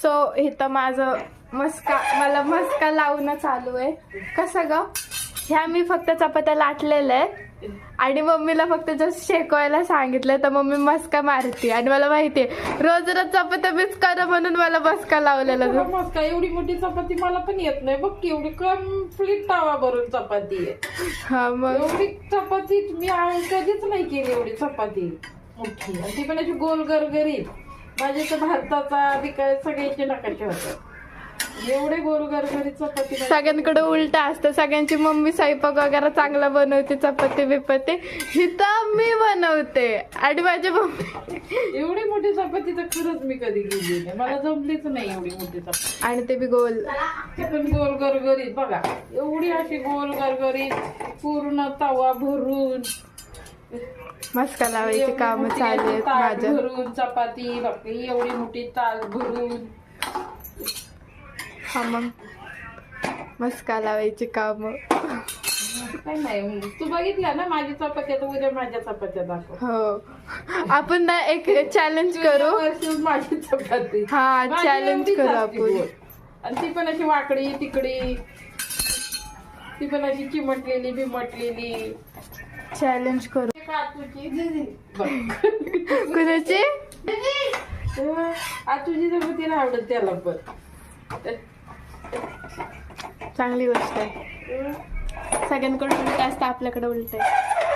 So इथं माझं मला मस्का लावणं चालू आहे. कसं ग, ह्या मी फक्त चपात्या लाटलेल्या आहेत आणि मम्मीला फक्त जस्ट शेकवायला सांगितलं तर मम्मी मस्का मारते. आणि मला माहितीये रोज रोज चपात्या मीच करा म्हणून मला मस्का लावलेला. मस्का एवढी मोठी चपाती मला पण येत नाही बघ की, एवढी कम्प्लीट तवा भरून चपाती आहे. हा मग एवढी चपाती मी कधीच नाही केली एवढी चपाती मोठी, आणि ती पण अशी गोल गरगरीत. माझ्या तर भारताचा काय सगळ्याचे नकाशे होतात, एवढे गोल गरगरीत चपाती. सगळ्यांकडे उलट असतं, सगळ्यांची मम्मी स्वयंपाक वगैरे चांगला बनवते, चपाती बिपाती. इथं मी बनवते आणि माझी मम्मी एवढी मोठी चपाती तर खरंच मी कधी केली नाही, मला जमलीच नाही एवढी मोठी चपाती. आणि ते बी गोल, ती पण गोल गरगरीत बघा, एवढी अशी गोल गरगरीत पूर्ण तवा भरून मस्का लावायची काम चालू आहेत ताट माझ्या. भरून चपाती बाकी एवढी मोठी ताट भरून. हा मग मस्का लावायची काम. काय नाही, तू बघितल्या ना माझी चपात्या, तर उद्या माझ्या चपात्या दाखव. हो, आपण ना एक चॅलेंज करू. वर्षी माझी चपाती, हा माझी चॅलेंज एवढीच करू असते आपण. गोल. आणि ती पण अशी वाकडी तिकडी, ती पण अशी चिमटलेली बिमटलेली. चॅलेंज करू. आतूची बघ. कुणाची? आतूची चपाती नाही आवडत त्याला पण. चांगली गोष्ट आहे. सगळ्यांकडे उलट असतं, आपल्याकडे उलट आहे.